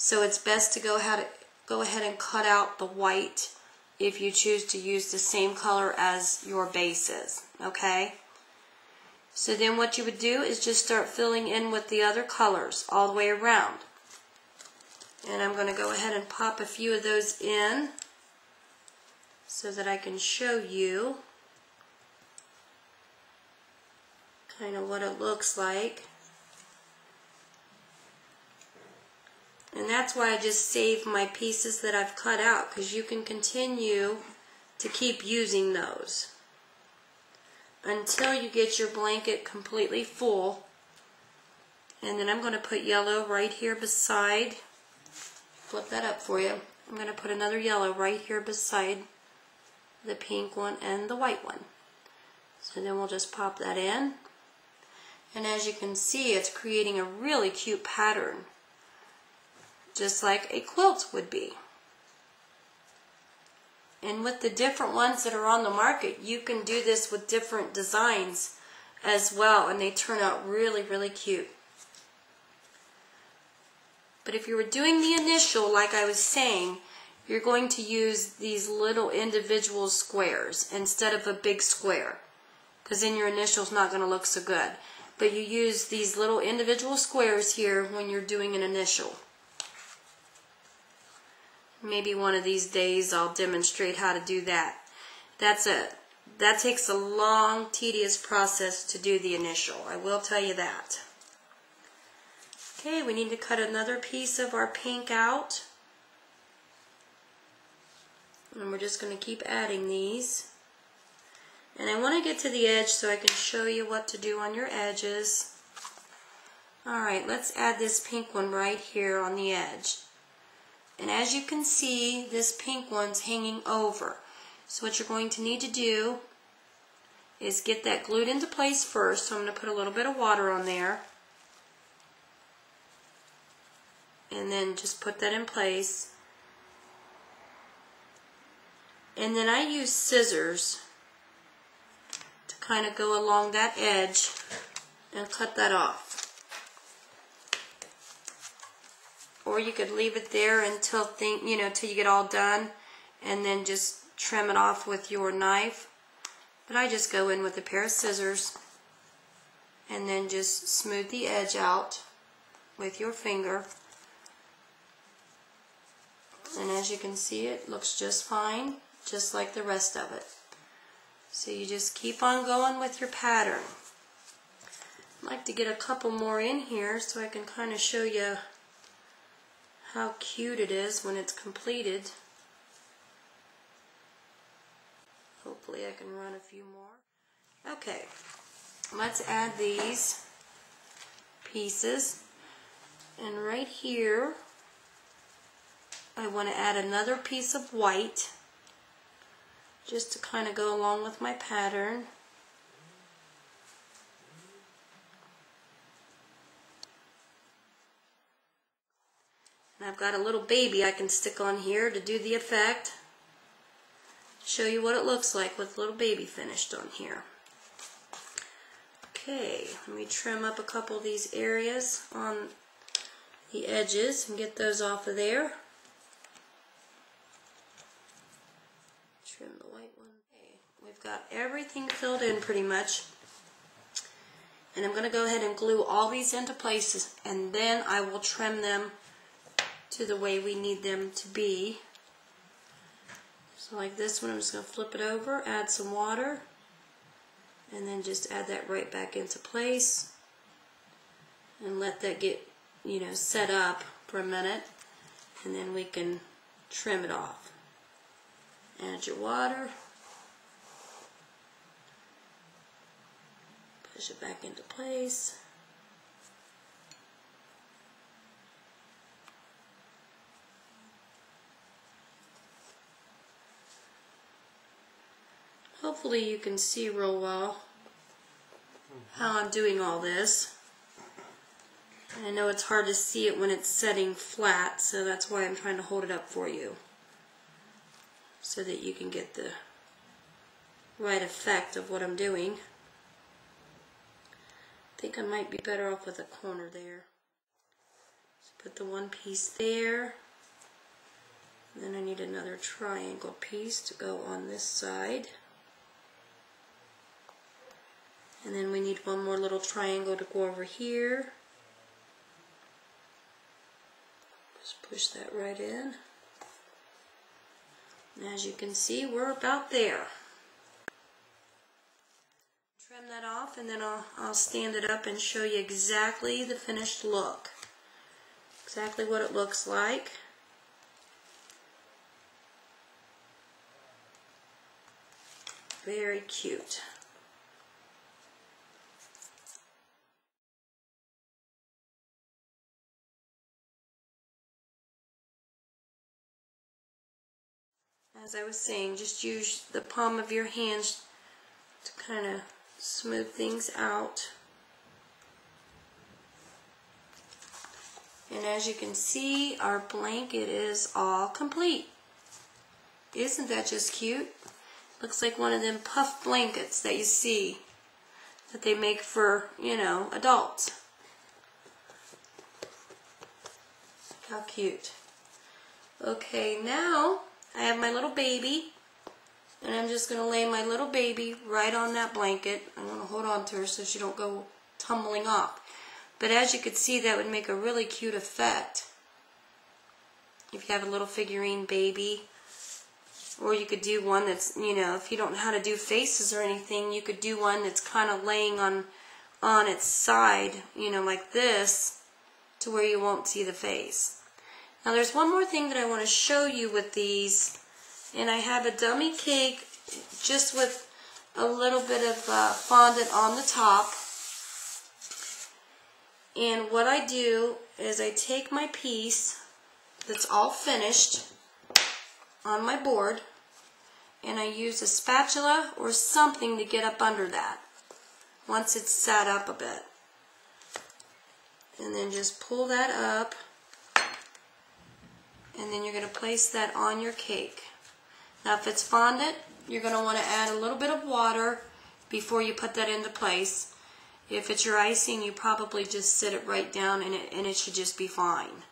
So it's best to go ahead and cut out the white if you choose to use the same color as your bases, okay? So then what you would do is just start filling in with the other colors all the way around. And I'm going to go ahead and pop a few of those in so that I can show you kind of what it looks like. And that's why I just saved my pieces that I've cut out, because you can continue to keep using those until you get your blanket completely full. And then I'm going to put yellow right here beside, flip that up for you. I'm going to put another yellow right here beside the pink one and the white one. So then we'll just pop that in. And as you can see, it's creating a really cute pattern, just like a quilt would be. And with the different ones that are on the market, you can do this with different designs as well, and they turn out really, really cute. But if you were doing the initial, like I was saying, you're going to use these little individual squares instead of a big square, because then your initial's not going to look so good. But you use these little individual squares here when you're doing an initial. Maybe one of these days I'll demonstrate how to do that. That takes a long, tedious process to do the initial. I will tell you that. Okay, we need to cut another piece of our pink out. And we're just going to keep adding these. And I want to get to the edge so I can show you what to do on your edges. Alright, let's add this pink one right here on the edge. And as you can see, this pink one's hanging over. So what you're going to need to do is get that glued into place first. So I'm going to put a little bit of water on there. And then just put that in place. And then I use scissors to kind of go along that edge and cut that off. Or you could leave it there until till you get all done, and then just trim it off with your knife. But I just go in with a pair of scissors and then just smooth the edge out with your finger. And as you can see, it looks just fine, just like the rest of it. So you just keep on going with your pattern. I'd like to get a couple more in here so I can kind of show you how cute it is when it's completed. Hopefully I can run a few more. Okay, let's add these pieces. And right here, I want to add another piece of white, just to kind of go along with my pattern. And I've got a little baby I can stick on here to do the effect. Show you what it looks like with little baby finished on here. Okay, let me trim up a couple of these areas on the edges and get those off of there. Trim the white one. Okay, we've got everything filled in pretty much. And I'm going to go ahead and glue all these into places, and then I will trim them to the way we need them to be. So like this one, I'm just going to flip it over, add some water, and then just add that right back into place and let that get, set up for a minute, and then we can trim it off. Add your water, push it back into place. Hopefully you can see real well how I'm doing all this. I know it's hard to see it when it's setting flat, so that's why I'm trying to hold it up for you, so that you can get the right effect of what I'm doing. I think I might be better off with a corner there. Just Put the one piece there. Then I need another triangle piece to go on this side. And then we need one more little triangle to go over here. Just push that right in. And as you can see, we're about there. Trim that off, and then I'll stand it up and show you exactly the finished look. Exactly what it looks like. Very cute. As I was saying, just use the palm of your hands to kind of smooth things out. And as you can see, our blanket is all complete. Isn't that just cute? Looks like one of them puff blankets that you see that they make for, you know, adults. How cute. Okay, now I have my little baby, and I'm just going to lay my little baby right on that blanket. I'm going to hold on to her so she don't go tumbling off. But as you can see, that would make a really cute effect. If you have a little figurine baby, or you could do one that's, you know, if you don't know how to do faces or anything, you could do one that's kind of laying on its side, you know, like this, to where you won't see the face. Now there's one more thing that I want to show you with these, and I have a dummy cake just with a little bit of fondant on the top. And what I do is I take my piece that's all finished on my board, and I use a spatula or something to get up under that once it's sat up a bit. And then just pull that up, and then you're going to place that on your cake. Now if it's fondant, you're going to want to add a little bit of water before you put that into place. If it's your icing, you probably just sit it right down and it should just be fine.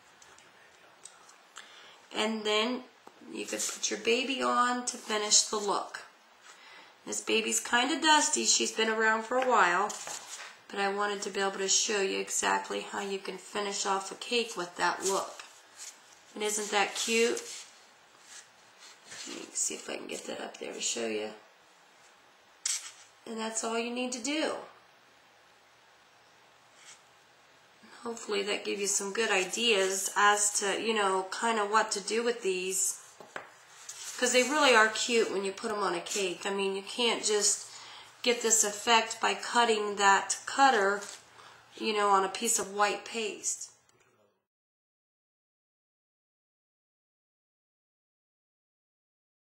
And then you could put your baby on to finish the look. This baby's kind of dusty. She's been around for a while, but I wanted to be able to show you exactly how you can finish off a cake with that look. And isn't that cute? Let me see if I can get that up there to show you. And that's all you need to do. Hopefully that gave you some good ideas as to, you know, kind of what to do with these. Because they really are cute when you put them on a cake. I mean, you can't just get this effect by cutting that cutter, you know, on a piece of white paste.